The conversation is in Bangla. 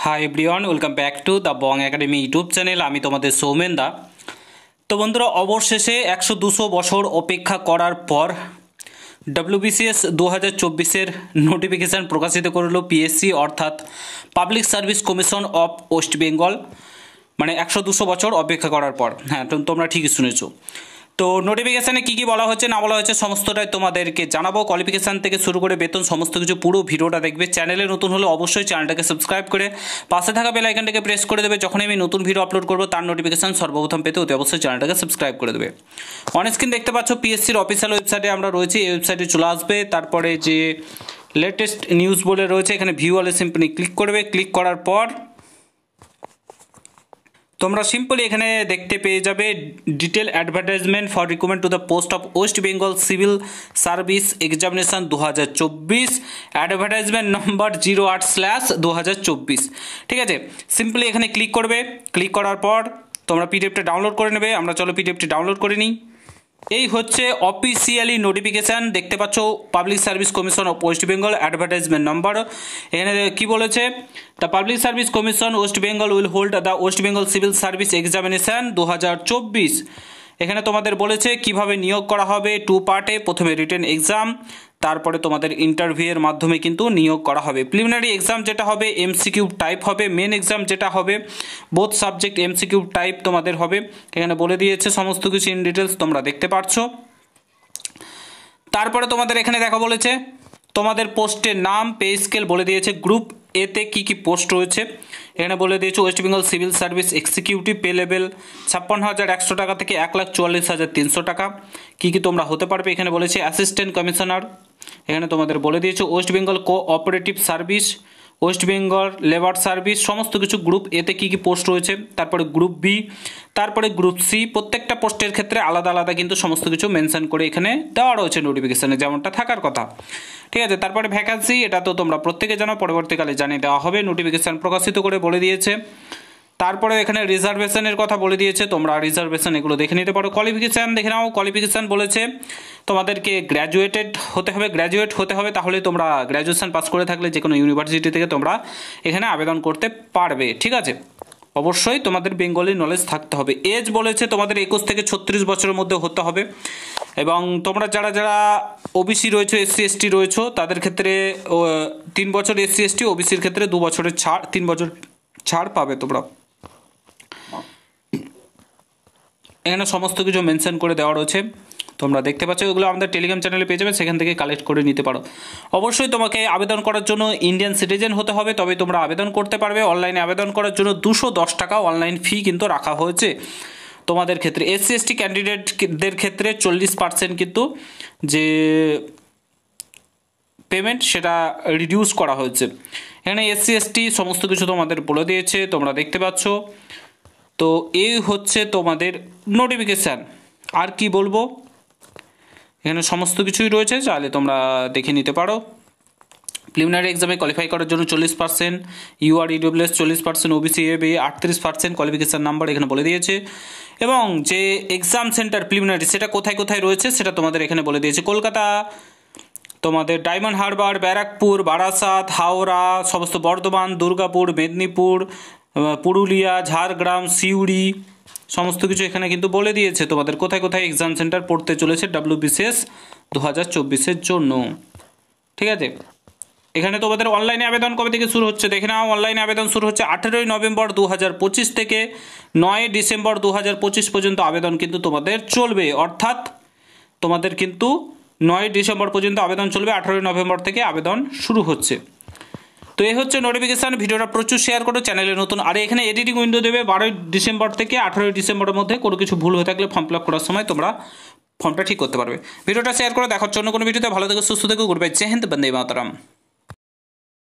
Hi everyone, welcome back to the Bong academy YouTube channel. আমি তোমাদের সৌমেন দা। তো বন্ধুরা, অবশেষে 100-200 বছর অপেক্ষা করার পর ডব্লিউবিসিএস 2024-এর নোটিফিকেশান প্রকাশিত করলো পিএসসি, অর্থাৎ public service commission of West Bengal. মানে 100-200 বছর অপেক্ষা করার পর। হ্যাঁ, তোমরা ঠিকই শুনেছো। তো নোটিফিকেশানে কী কী বলা হচ্ছে না বলা হচ্ছে সমস্তটাই তোমাদেরকে জানাবো। কোয়ালিফিকেশান থেকে শুরু করে বেতন সমস্ত কিছু পুরো ভিডিওটা দেখবে। চ্যানেলে নতুন হলে অবশ্যই চ্যানেলটাকে সাবস্ক্রাইব করে পাশে থাকা বেল আইকনটাকে প্রেস করে দেবে। যখনই আমি নতুন ভিডিও আপলোড করবো তার নোটিফিকেশান সর্বপ্রথম পেতে অতি অবশ্যই চ্যানেলটাকে সাবস্ক্রাইব করে দেবে। অন স্ক্রিন দেখতে পাচ্ছ পিএসসির অফিসিয়াল ওয়েবসাইটে আমরা রয়েছি। এই ওয়েবসাইটে চলে আসবে, তারপরে যে লেটেস্ট নিউজ বলে রয়েছে এখানে ভিউ অলে সিম্পলি ক্লিক করবে। ক্লিক করার পর তোমরা সিম্পলি এখানে দেখতে পেয়ে যাবে detail advertisement for recruitment to the post of West Bengal civil service examination 2024, advertisement নম্বর 08/2024। ঠিক আছে, সিম্পলি এখানে ক্লিক করবে। ক্লিক করার পর তোমরা পিডিএফটা ডাউনলোড করে নেবে। আমরা চলো পিডিএফটি ডাউনলোড করে নিই। এই হচ্ছে অফিসিয়ালি নোটিফিকেশান, দেখতে পাচ্ছ public service commission of West Bengal advertisement নম্বর। এখানে কি বলেছে, the public service commission West Bengal will hold the West Bengal civil service examination 2024। এখানে তোমাদের বলেছে কিভাবে নিয়োগ করা হবে। 2 পার্টে, প্রথমে রিটেন এক্সাম, তারপরে তোমাদের ইন্টারভিউয়ের মাধ্যমে কিন্তু নিয়োগ করা হবে। প্রিলিমিনারি এক্সাম যেটা হবে এমসিকিউ টাইপ হবে। মেন এক্সাম যেটা হবে বোথ সাবজেক্ট এমসিকিউ টাইপ তোমাদের হবে। এখানে বলে দিয়েছে সমস্ত কিছু ইন ডিটেলস, তোমরা দেখতে পাচ্ছ। তারপরে তোমাদের এখানে দেখা বলেছে তোমাদের পোস্টের নাম, পে স্কেল বলে দিয়েছে। গ্রুপ এতে কি কি পোস্ট রয়েছে এখানে বলে দিয়েছে। West Bengal civil service executive pay level 56,100 টাকা থেকে 1,44,300 টাকা। কী কী তোমরা হতে পারবে এখানে বলেছে। অ্যাসিস্ট্যান্ট কমিশনার এখানে তোমাদের বলে দিয়েছে। West Bengal cooperative service, West Bengal labour service, সমস্ত কিছু গ্রুপ এতে কী কী পোস্ট রয়েছে। তারপরে গ্রুপ বি, তারপরে গ্রুপ সি। প্রত্যেকটা পোস্টের ক্ষেত্রে আলাদা আলাদা কিন্তু সমস্ত কিছু মেনশন করে এখানে দেওয়া রয়েছে নোটিফিকেশানে, যেমনটা থাকার কথা। ঠিক আছে, তারপরে ভ্যাকান্সি, এটা তো তোমরা প্রত্যেকে জানো, পরবর্তীকালে জানিয়ে দেওয়া হবে। নোটিফিকেশান প্রকাশিত করে বলে দিয়েছে। তারপরে এখানে রিজার্ভেশনের কথা বলে দিয়েছে, তোমরা রিজার্ভেশন এগুলো দেখে নিতে পারো। কোয়ালিফিকেশান দেখে নাও। কোয়ালিফিকেশান বলেছে তোমাদেরকে গ্র্যাজুয়েটেড হতে হবে। গ্র্যাজুয়েট হতে হবে, তাহলে তোমরা গ্র্যাজুয়েশন পাস করে থাকলে যে কোনো ইউনিভার্সিটি থেকে তোমরা এখানে আবেদন করতে পারবে। ঠিক আছে, অবশ্যই তোমাদের বেঙ্গলি নলেজ থাকতে হবে। এজ বলেছে তোমাদের 21 থেকে 36 বছরের মধ্যে হতে হবে। এবং তোমরা যারা যারা ওবিসি রয়েছে, এসসি এসটি রয়েছে, তাদের ক্ষেত্রে 3 বছর, এসসি এসটি ওবিসির ক্ষেত্রে 2 বছরের ছাড়, 3 বছর ছাড় পাবে তোমরা। এখানে সমস্ত কিছু মেনশন করে দেওয়া রয়েছে, তোমরা দেখতে পাচ্ছ। এগুলো আমাদের টেলিগ্রাম চ্যানেলে পেয়ে যাবে, সেখান থেকে কালেক্ট করে নিতে পারো। অবশ্যই তোমাকে আবেদন করার জন্য ইন্ডিয়ান সিটিজেন হতে হবে, তবে তোমরা আবেদন করতে পারবে। অনলাইনে আবেদন করার জন্য 210 টাকা অনলাইন ফি কিন্তু রাখা হয়েছে তোমাদের ক্ষেত্রে। এসসি এসটি ক্যান্ডিডেটদের ক্ষেত্রে 40% কিন্তু যে পেমেন্ট সেটা রিডিউস করা হয়েছে। এখানে এসসি এসটি সমস্ত কিছু তোমাদের বলে দিয়েছে, তোমরা দেখতে পাচ্ছ। তো এই হচ্ছে তোমাদের নোটিফিকেশান। আর কি বলবো, এখানে সমস্ত কিছুই রয়েছে, চাইলে তোমরা দেখে নিতে পারো। প্রিলিমিনারি এক্সামে কোয়ালিফাই করার জন্য 40%, ইউআর ইডব্লিউএস 40%, ওবিসি এবি 38% কোয়ালিফিকেশান নাম্বার এখানে বলে দিয়েছে। এবং যে এক্সাম সেন্টার প্রিলিমিনারি সেটা কোথায় কোথায় রয়েছে সেটা তোমাদের এখানে বলে দিয়েছে। কলকাতা, তোমাদের ডায়মন্ড হারবার, ব্যারাকপুর, বারাসাত, হাওড়া, সমস্ত বর্ধমান, দুর্গাপুর, মেদিনীপুর, পুরুলিয়া, ঝাড়গ্রাম, সিউড়ি, সমস্ত কিছু এখানে কিন্তু বলে দিয়েছে তোমাদের কোথায় কোথায় এক্সাম সেন্টার পড়তে চলেছে ডব্লিউবিসিএস 2024-এর জন্য। ঠিক আছে, এখানে তোমাদের অনলাইনে আবেদন কবে থেকে শুরু হচ্ছে দেখে নাও। অনলাইনে আবেদন শুরু হচ্ছে 18 নভেম্বর 2025 থেকে 9 ডিসেম্বর 2025 পর্যন্ত আবেদন কিন্তু তোমাদের চলবে। অর্থাৎ তোমাদের কিন্তু 9 ডিসেম্বর পর্যন্ত আবেদন চলবে, 18 নভেম্বর থেকে আবেদন শুরু হচ্ছে। তো এই হচ্ছে নোটিফিকেশান। ভিডিওটা প্রচুর শেয়ার করো, চ্যানেলে নতুন। আর এখানে এডিটিং উইন্ডো দেবে 12 ডিসেম্বর থেকে 18 ডিসেম্বরের মধ্যে। কোনো কিছু ভুল হয়ে থাকলে ফর্ম ফিল আপ করার সময় তোমরা ফর্মটা ঠিক করতে পারবে। ভিডিওটা শেয়ার করে দেখার জন্য কোনো ভিডিওতে ভালো থেকে সুস্থ থেকে গুড বাই, জয় হিন্দ, বন্দে মাতরম।